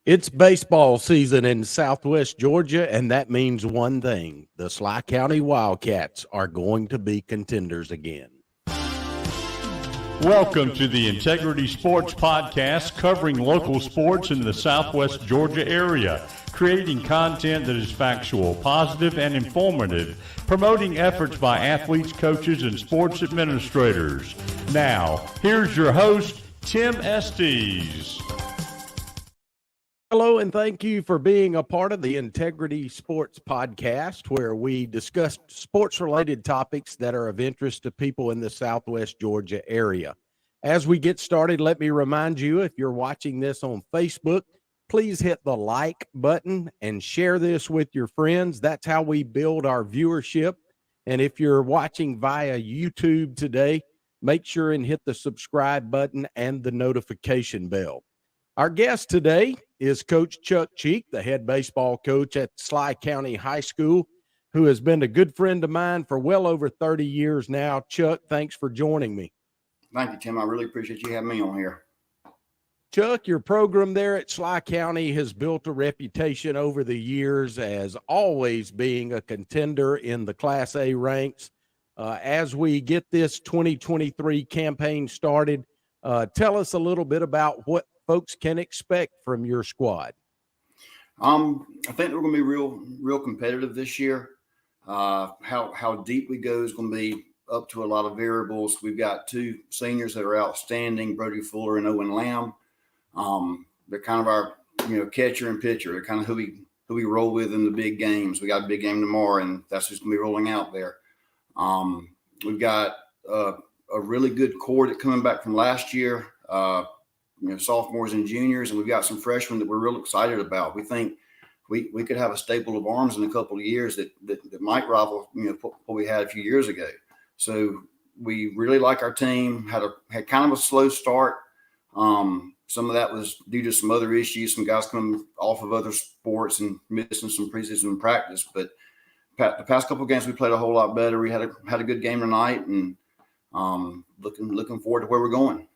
It's baseball season in Southwest Georgia, and that means one thing. The Sly County Wildcats are going to be contenders again. Welcome to the Integrity Sports Podcast, covering local sports in the Southwest Georgia area, creating content that is factual, positive, and informative, promoting efforts by athletes, coaches, and sports administrators. Now, here's your host, Tim Estes. Hello, and thank you for being a part of the Integrity Sports Podcast, where we discuss sports-related topics that are of interest to people in the Southwest Georgia area. As we get started, let me remind you, if you're watching this on Facebook, please hit the like button and share this with your friends. That's how we build our viewership. And if you're watching via YouTube today, make sure and hit the subscribe button and the notification bell. Our guest today is Coach Chuck Cheek, the head baseball coach at Sly County High School, who has been a good friend of mine for well over 30 years now. Chuck, thanks for joining me. Thank you, Tim. I really appreciate you having me on here. Chuck, your program there at Sly County has built a reputation over the years as always being a contender in the Class A ranks. As we get this 2023 campaign started, tell us a little bit about what folks can expect from your squad. I think we're going to be real competitive this year. How deep we go is going to be up to a lot of variables. We've got two seniors that are outstanding, Brody Fuller and Owen Lamb. They're kind of our catcher and pitcher. They're kind of who we roll with in the big games. We got a big game tomorrow, and that's who's going to be rolling out there. We've got a really good core that coming back from last year. Sophomores and juniors, and we've got some freshmen that we're real excited about. We think we could have a staple of arms in a couple of years that might rival what we had a few years ago. So we really like our team. Had kind of a slow start. Some of that was due to some other issues, some guys coming off of other sports and missing some preseason practice. But the past couple of games we played a whole lot better. We had a good game tonight, and looking forward to where we're going.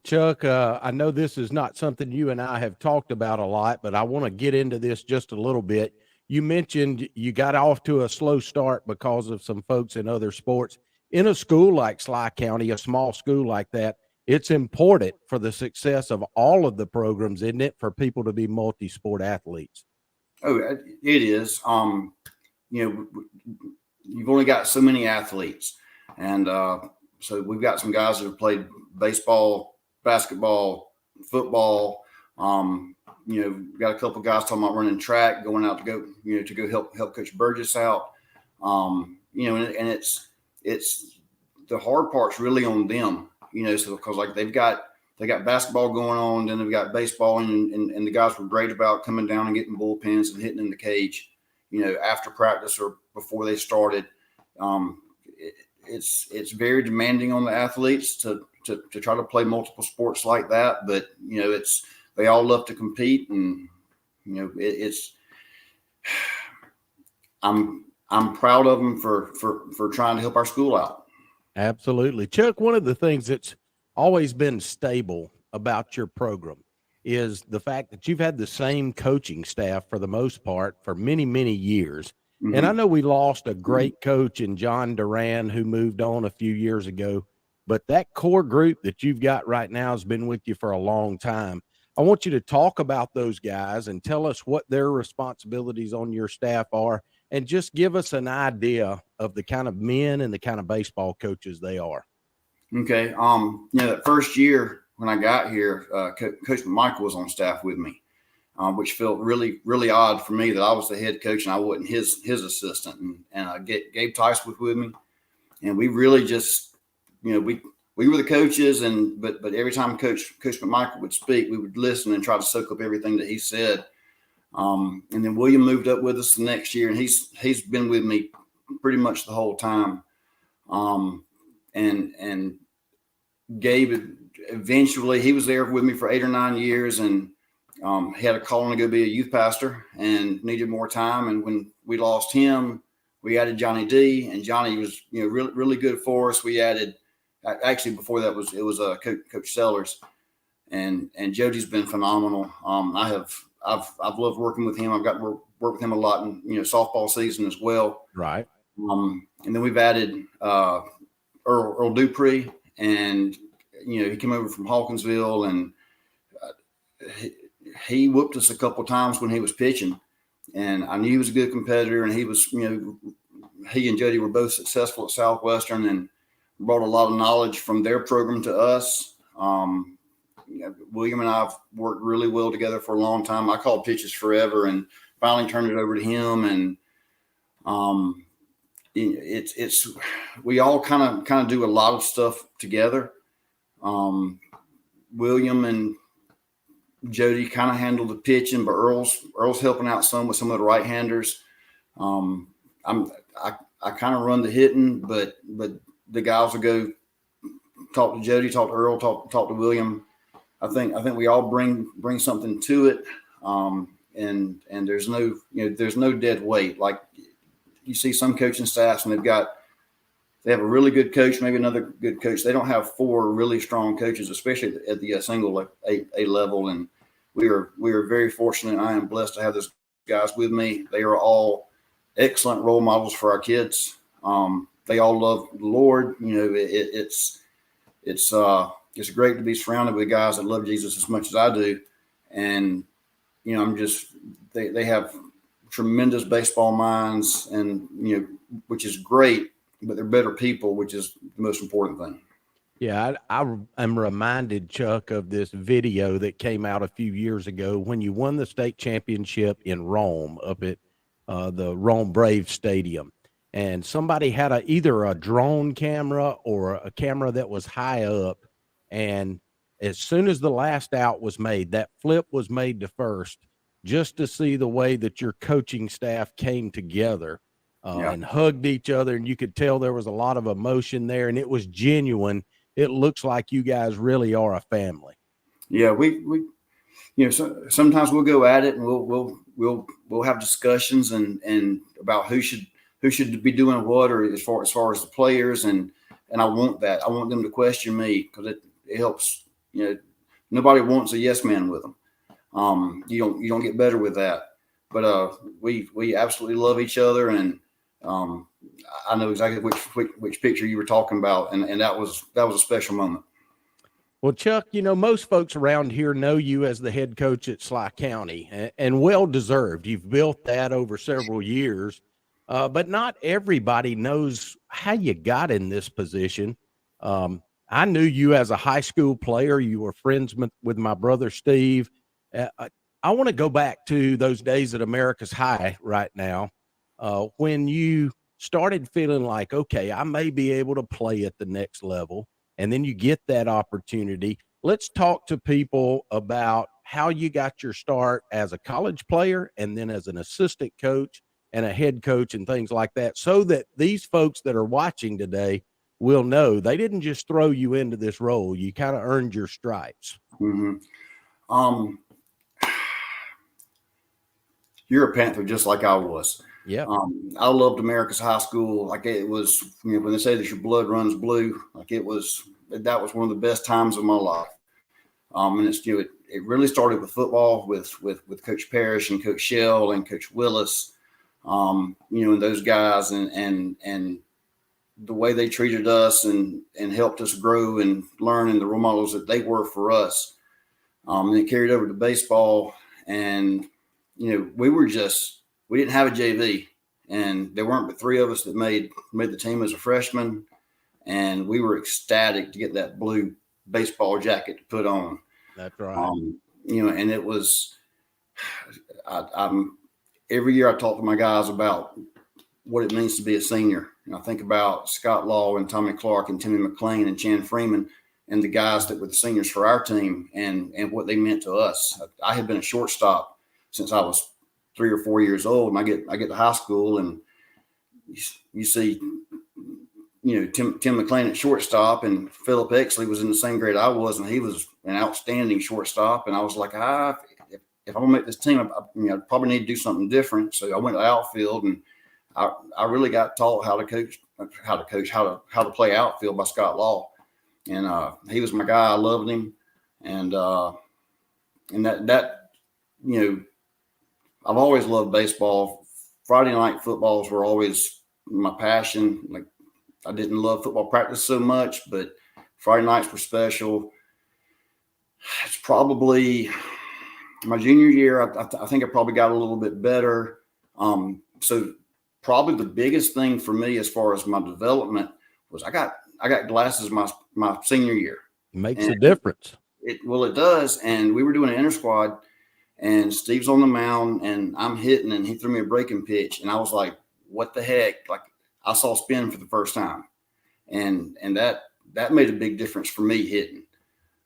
Chuck, I know this is not something you and I have talked about a lot, but I want to get into this just a little bit. You mentioned you got off to a slow start because of some folks in other sports. In a school like Sly County, a small school like that, it's important for the success of all of the programs, isn't it, for people to be multi-sport athletes? Oh, it is. You've only got so many athletes. And so we've got some guys that have played baseball, basketball, football. We've got a couple of guys talking about running track, going out to go help Coach Burgess out. And it's the hard part's really on them, so because like they got basketball going on, then they've got baseball, and the guys were great about coming down and getting bullpens and hitting in the cage, after practice or before they started. It's very demanding on the athletes to try to play multiple sports like that, but they all love to compete, and I'm proud of them for trying to help our school out. Absolutely. Chuck, one of the things that's always been stable about your program is the fact that you've had the same coaching staff for the most part for many, many years. Mm-hmm. And I know we lost a great coach in John Duran who moved on a few years ago, but that core group that you've got right now has been with you for a long time. I want you to talk about those guys and tell us what their responsibilities on your staff are, and just give us an idea of the kind of men and the kind of baseball coaches they are. Okay. That first year when I got here, Coach McMichael was on staff with me, which felt really, really odd for me that I was the head coach and I wasn't his assistant. And Gabe Tice was with me, and we really just, we were the coaches, but every time Coach McMichael would speak, we would listen and try to soak up everything that he said. And then William moved up with us the next year, and he's been with me pretty much the whole time. And Gabe eventually, he was there with me for 8 or 9 years, and he had a calling to go be a youth pastor and needed more time. And when we lost him, we added Johnny D, and Johnny was really, really good for us. We added, actually before that it was Coach Sellers, and Jody's been phenomenal. I've loved working with him. I've got to work with him a lot in softball season as well. Right. And then we've added Earl Dupree, and he came over from Hawkinsville, and he whooped us a couple of times when he was pitching, and I knew he was a good competitor, and he was he and Jody were both successful at Southwestern and brought a lot of knowledge from their program to us. William and I have worked really well together for a long time. I called pitches forever and finally turned it over to him. And we all kind of do a lot of stuff together. William and Jody kind of handle the pitching, but Earl's helping out some with some of the right-handers. I kind of run the hitting, but the guys will go talk to Jody, talk to Earl, talk to William. I think we all bring something to it, and there's no dead weight. Like you see some coaching staffs, and they have a really good coach, maybe another good coach. They don't have 4 really strong coaches, especially at the single A level. And we are very fortunate. I am blessed to have those guys with me. They are all excellent role models for our kids. They all love the Lord. It's great to be surrounded with guys that love Jesus as much as I do. And, they have tremendous baseball minds, and, which is great, but they're better people, which is the most important thing. Yeah, I'm reminded, Chuck, of this video that came out a few years ago when you won the state championship in Rome up at the Rome Braves Stadium. And somebody had either a drone camera or a camera that was high up. And as soon as the last out was made, that flip was made to first, just to see the way that your coaching staff came together and hugged each other. And you could tell there was a lot of emotion there, and it was genuine. It looks like you guys really are a family. Yeah, we sometimes we'll go at it, and we'll have discussions and about who should be doing what, or as far as the players, and I want that. I want them to question me, because it helps. Nobody wants a yes man with them. You don't get better with that. But we absolutely love each other, and I know exactly which picture you were talking about, and that was a special moment. Well, Chuck, most folks around here know you as the head coach at Sly County, and well deserved. You've built that over several years, but not everybody knows how you got in this position. I knew you as a high school player. You were friends with my brother Steve. I want to go back to those days at America's High right now, when you started feeling like, okay, I may be able to play at the next level, and then you get that opportunity. Let's talk to people about how you got your start as a college player, and then as an assistant coach and a head coach and things like that, so that these folks that are watching today will know they didn't just throw you into this role. You kind of earned your stripes. Mm-hmm. You're a Panther just like I was. Yeah. I loved America's High School. Like it was, when they say that your blood runs blue, like that was one of the best times of my life. And it really started with football with Coach Parrish and Coach Shell and Coach Willis, and those guys, and the way they treated us and helped us grow and learn, and the role models that they were for us. And it carried over to baseball, and we didn't have a JV, and there weren't but 3 of us that made the team as a freshman, and we were ecstatic to get that blue baseball jacket to put on. That's right. And it was, I'm every year I talk to my guys about what it means to be a senior. And I think about Scott Law and Tommy Clark and Timmy McLean and Chan Freeman and the guys that were the seniors for our team, and what they meant to us. I had been a shortstop since I was 3 or 4 years old, and I get to high school, and you see, Tim McLean at shortstop, and Philip Exley was in the same grade I was, and he was an outstanding shortstop. And I was like, if I'm gonna make this team, I probably need to do something different. So I went to outfield, and I really got taught how to play outfield by Scott Law, and he was my guy. I loved him, and that I've always loved baseball. Friday night footballs were always my passion. Like, I didn't love football practice so much, but Friday nights were special. It's probably my junior year. I think I probably got a little bit better. So probably the biggest thing for me as far as my development was I got glasses my senior year. Makes a difference. It does. And we were doing an inter squad, and Steve's on the mound, and I'm hitting, and he threw me a breaking pitch, and I was like, "What the heck?" Like, I saw spin for the first time, and that made a big difference for me hitting.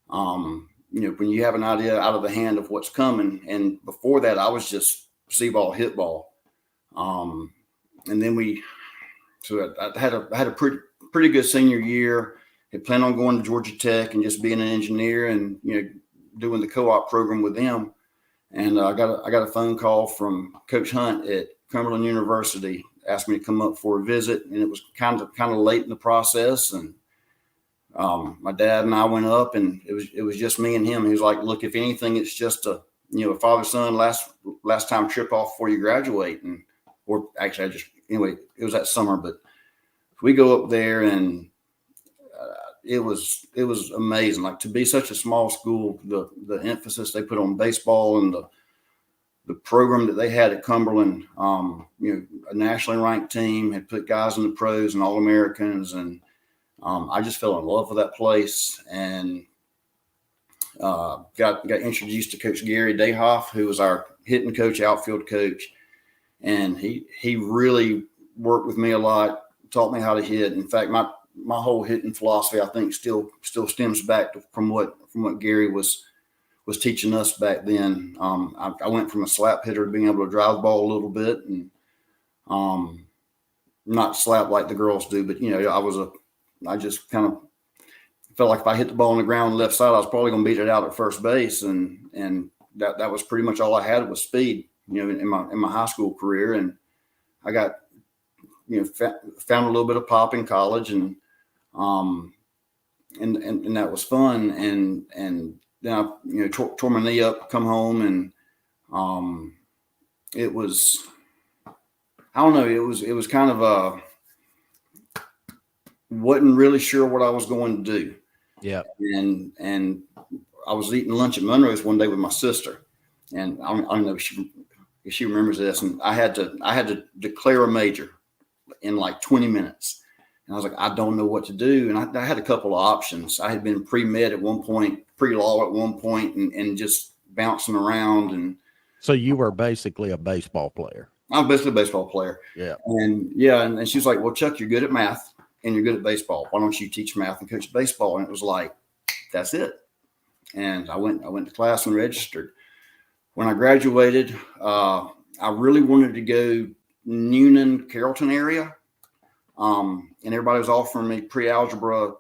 When you have an idea out of the hand of what's coming, and before that, I was just see ball, hit ball. And then I had a pretty good senior year. Had planned on going to Georgia Tech and just being an engineer and, doing the co-op program with them. And I got a phone call from Coach Hunt at Cumberland University, asked me to come up for a visit, and it was kind of late in the process. And my dad and I went up, and it was just me and him. He was like, "Look, if anything, it's just a father-son last time trip off before you graduate." Or actually, it was that summer, but we go up there, and it was amazing. Like, to be such a small school, the emphasis they put on baseball and the program that they had at Cumberland, a nationally ranked team, had put guys in the pros and All-Americans, and I just fell in love with that place, and got introduced to Coach Gary Dayhoff, who was our hitting coach, outfield coach, and he really worked with me a lot, taught me how to hit. In fact, my whole hitting philosophy, I think, still stems back from what Gary was teaching us back then. I went from a slap hitter to being able to drive the ball a little bit, and not slap like the girls do, but I just kind of felt like if I hit the ball on the ground left side, I was probably going to beat it out at first base, and that was pretty much all I had was speed, in my high school career. And I got found a little bit of pop in college, and that was fun. And then I tore my knee up, come home, and it was, I don't know, it was kind of wasn't really sure what I was going to do. Yeah. And I was eating lunch at Monroe's one day with my sister, and I don't know if she remembers this. And I had to declare a major in like 20 minutes. And I was like, I don't know what to do. And I had a couple of options. I had been pre-med at one point, pre-law at one point, and just bouncing around. And so you were basically a baseball player. I was basically a baseball player. Yeah. And she was like, "Well, Chuck, you're good at math and you're good at baseball. Why don't you teach math and coach baseball?" And it was like, that's it. And I went to class and registered. When I graduated, I really wanted to go Newnan, Carrollton area. And everybody was offering me pre-algebra,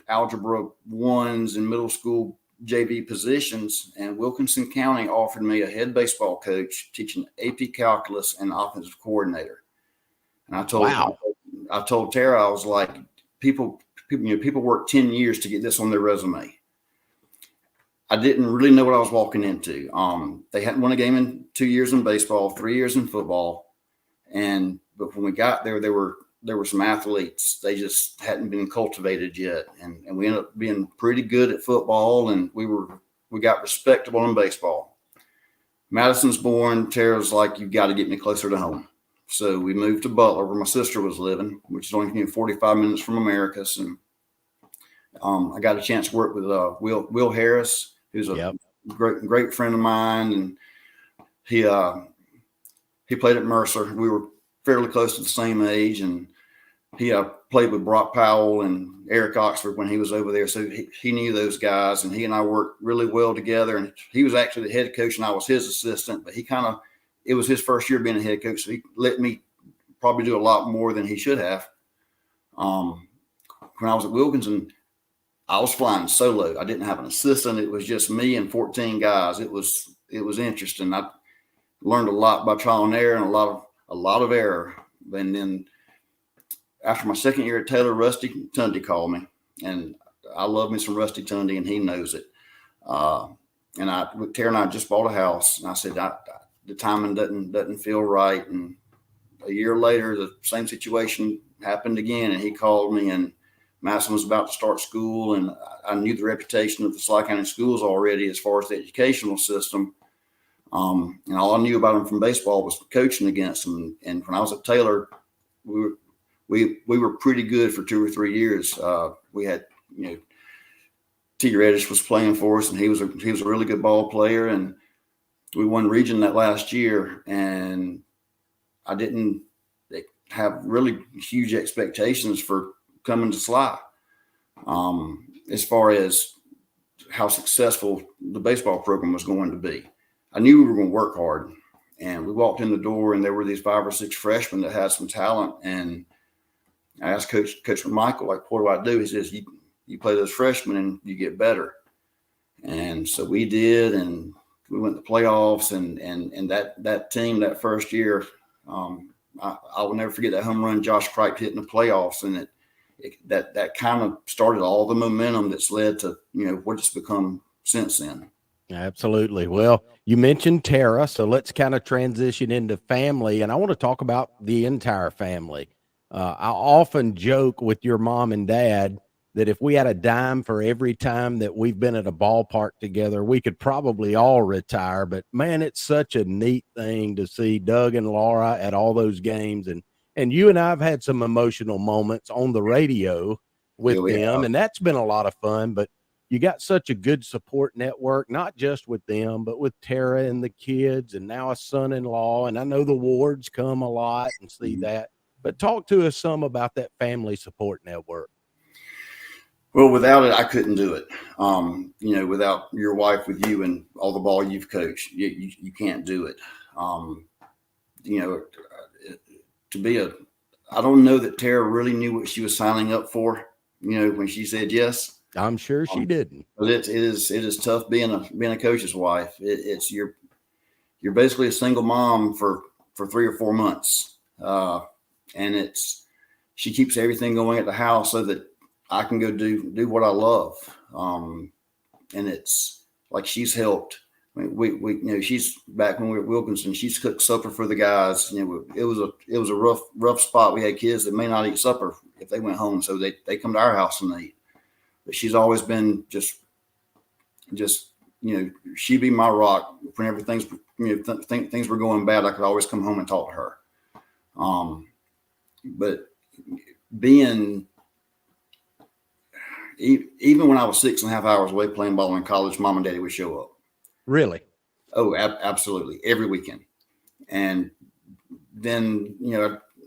algebra ones, and middle school JV positions. And Wilkinson County offered me a head baseball coach teaching AP calculus and offensive coordinator. And I told Tara, I was like, people work 10 years to get this on their resume. I didn't really know what I was walking into. They hadn't won a game in 2 years in baseball, 3 years in football. But when we got there, there were some athletes. They just hadn't been cultivated yet. And we ended up being pretty good at football, and we got respectable in baseball. Madison's born. Tara's like, "You've got to get me closer to home." So we moved to Butler, where my sister was living, which is only 45 minutes from Americus. And I got a chance to work with Will Harris, who's a great friend of mine, and he played at Mercer. We were fairly close to the same age, and he played with Brock Powell and Eric Oxford when he was over there. So he knew those guys, and he and I worked really well together. And he was actually the head coach, and I was his assistant. But it was his first year being a head coach, so he let me probably do a lot more than he should have. When I was at Wilkinson, I was flying solo. I didn't have an assistant. It was just me and 14 guys. It was interesting. I learned a lot by trial and error, and a lot of error. And then after my second year at Taylor, Rusty Tundy called me, and I love me some Rusty Tundy, and he knows it. And Tara and I just bought a house, and I said, the timing doesn't feel right. And a year later, the same situation happened again, and he called me, and Madison was about to start school, and I knew the reputation of the Sly County schools already as far as the educational system. And all I knew about him from baseball was coaching against him. And when I was at Taylor, we were pretty good for 2 or 3 years. We had, Tim Estes was playing for us, and he was a really good ball player, and we won region that last year. And I didn't have really huge expectations for coming to Sly, as far as how successful the baseball program was going to be. I knew we were going to work hard, and we walked in the door, and there were these 5 or 6 freshmen that had some talent. And I asked Coach Michael, like, what do I do? He says, you play those freshmen and you get better. And so we did, and we went to playoffs, and that team that first year, I will never forget that home run Josh Cripe hit in the playoffs, and that kind of started all the momentum that's led to what it's become since then. Absolutely. Well, you mentioned Tara, so let's kind of transition into family, and I want to talk about the entire family. I often joke with your mom and dad that if we had a dime for every time that we've been at a ballpark together, we could probably all retire. But man, it's such a neat thing to see Doug and Laura at all those games. And you and I have had some emotional moments on the radio with them, and that's been a lot of fun. But you got such a good support network, not just with them, but with Tara and the kids, and now a son-in-law. And I know the Wards come a lot and see that. But talk to us some about that family support network. Well, without it, I couldn't do it. Without your wife with you and all the ball you've coached, you can't do it. I don't know that Tara really knew what she was signing up for, when she said yes. I'm sure she didn't. But it is tough being a coach's wife. You're basically a single mom for 3 or 4 months. And she keeps everything going at the house so that I can go do what I love. And it's like she's helped. I mean, we she's back when we were at Wilkinson, she's cooked supper for the guys. It was a rough spot. We had kids that may not eat supper if they went home. So they come to our house and eat. But she's always been just she'd be my rock whenever things things were going bad. I could always come home and talk to her. But even when I was 6.5 hours away playing ball in college, Mom and Daddy would show up. Really? Oh, absolutely. Every weekend. And then,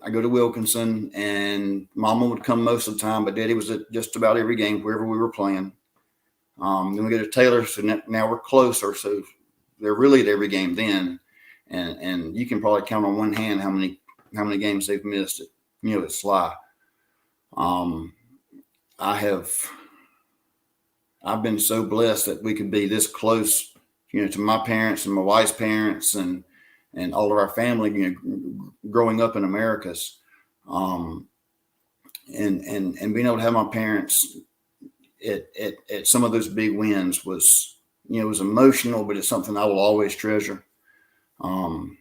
I go to Wilkinson, and Mama would come most of the time, but Daddy was at just about every game, wherever we were playing. Then we go to Taylor, so now we're closer. So they're really at every game then. And you can probably count on one hand how many games they've missed at Sly. I've been so blessed that we could be this close, to my parents and my wife's parents and all of our family, growing up in Americas, and being able to have my parents at some of those big wins was emotional, but it's something I will always treasure. And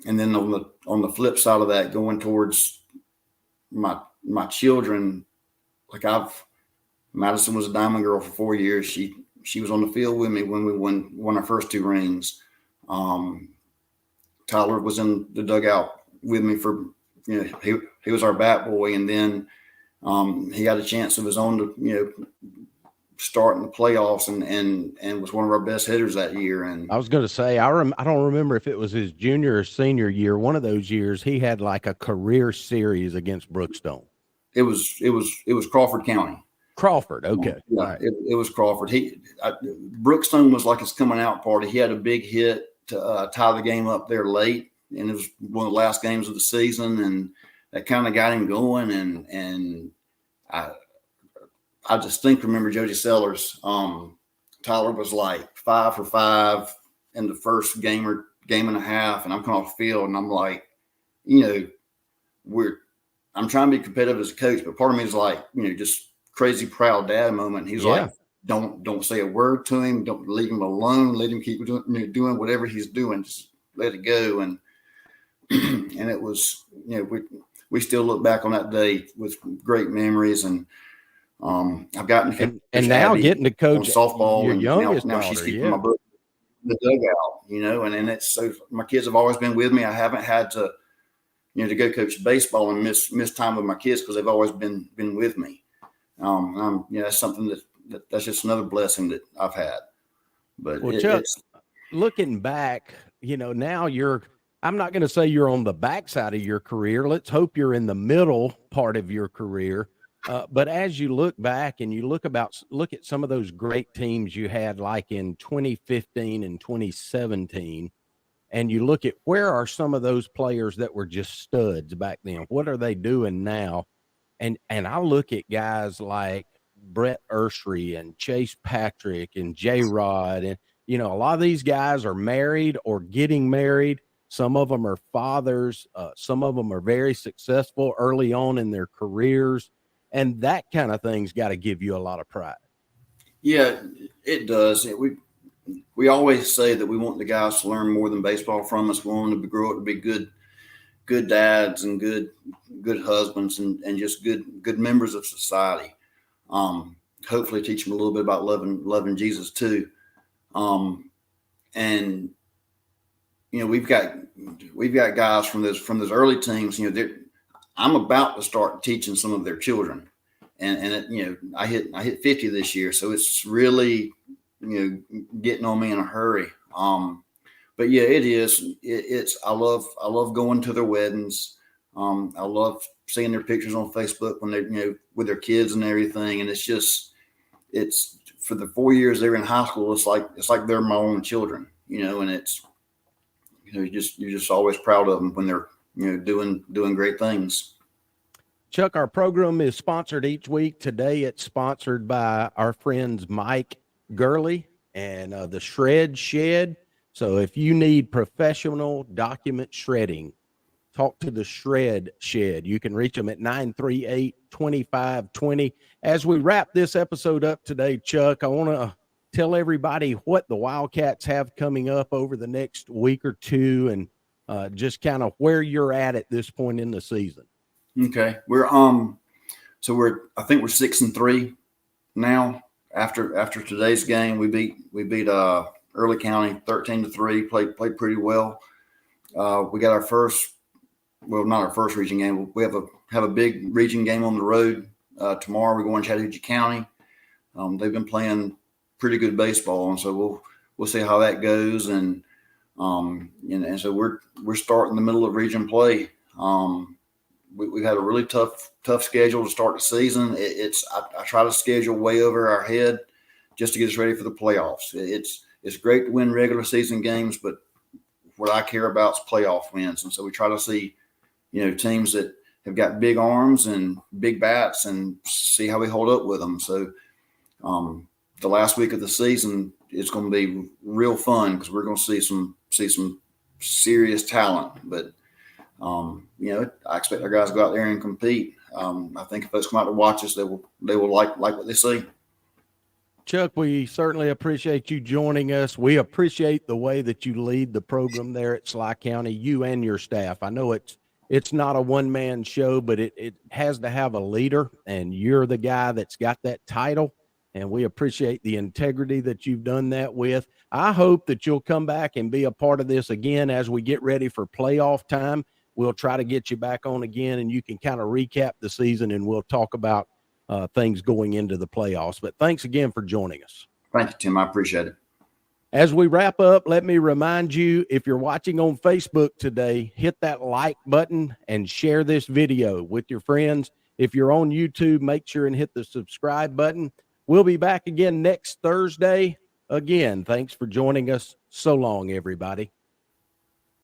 then on the flip side of that, going towards my children, like Madison was a Diamond Girl for 4 years. She was on the field with me when we won our first 2 rings. Tyler was in the dugout with me for, he was our bat boy. And then he got a chance of his own to, start in the playoffs and was one of our best hitters that year. And I was going to say, I don't remember if it was his junior or senior year. One of those years, he had like a career series against Brookstone. It was Crawford County. Crawford, okay. Yeah, right. it was Crawford. Brookstone was like his coming out party. He had a big hit to tie the game up there late, and it was one of the last games of the season, and that kind of got him going. And I distinctly remember Jody Sellers. Tyler was like 5 for 5 in the first game or game and a half, and I'm coming off the field, and I'm like, I'm trying to be competitive as a coach, but part of me is like, just crazy proud dad moment. He's like, don't say a word to him. Don't leave him alone. Let him keep doing whatever he's doing. Just let it go. And and it was, we still look back on that day with great memories. And I've gotten to and now Abby getting to coach softball, your and youngest now daughter, she's keeping my book in the dugout, and it's so my kids have always been with me. I haven't had to, to go coach baseball and miss time with my kids because they've always been with me. That's something that's just another blessing that I've had. But well, Chuck, looking back, now I'm not going to say you're on the backside of your career. Let's hope you're in the middle part of your career. But as you look back and you look at some of those great teams you had, like in 2015 and 2017, and you look at where are some of those players that were just studs back then? What are they doing now? And I look at guys like Brett Ursery and Chase Patrick and J-Rod, and a lot of these guys are married or getting married. Some of them are fathers. Some of them are very successful early on in their careers, and that kind of thing's got to give you a lot of pride. Yeah, it does. We always say that we want the guys to learn more than baseball from us. We want them to grow up to be good dads and good husbands and just good members of society. Hopefully teach them a little bit about loving Jesus too. And we've got guys from those early teams. I'm about to start teaching some of their children, and I hit 50 this year, so it's really getting on me in a hurry. But yeah, it is. I love going to their weddings. I love seeing their pictures on Facebook when they're with their kids and everything. And it's for the 4 years they're in high school. It's like they're my own children, and it's you're just always proud of them when they're doing great things. Chuck, our program is sponsored each week. Today it's sponsored by our friends Mike Gurley and the Shred Shed. So if you need professional document shredding, talk to the Shred Shed. You can reach them at 938-2520. As we wrap this episode up today, Chuck, I want to tell everybody what the Wildcats have coming up over the next week or two, and just kind of where you're at this point in the season. Okay. We're I think we're 6-3 now. After today's game, we beat Early County 13-3. Played pretty well. We got our first, not our first region game. We have a big region game on the road tomorrow. We're going to Chattahoochee County. They've been playing pretty good baseball, and so we'll see how that goes. And so we're starting the middle of region play. We've had a really tough schedule to start the season. I try to schedule way over our head just to get us ready for the playoffs. It's great to win regular season games, but what I care about is playoff wins. And so we try to see, teams that have got big arms and big bats and see how we hold up with them. So the last week of the season, it's going to be real fun because we're going to see some serious talent. But I expect our guys to go out there and compete. I think if folks come out to watch us, they will like what they see. Chuck, we certainly appreciate you joining us. We appreciate the way that you lead the program there at Sly County, you and your staff. I know it's not a one-man show, but it has to have a leader, and you're the guy that's got that title, and we appreciate the integrity that you've done that with. I hope that you'll come back and be a part of this again as we get ready for playoff time. We'll try to get you back on again, and you can kind of recap the season, and we'll talk about things going into the playoffs. But thanks again for joining us. Thank you, Tim. I appreciate it. As we wrap up, let me remind you, if you're watching on Facebook today, hit that like button and share this video with your friends. If you're on YouTube, make sure and hit the subscribe button. We'll be back again next Thursday. Again, thanks for joining us. So long, everybody.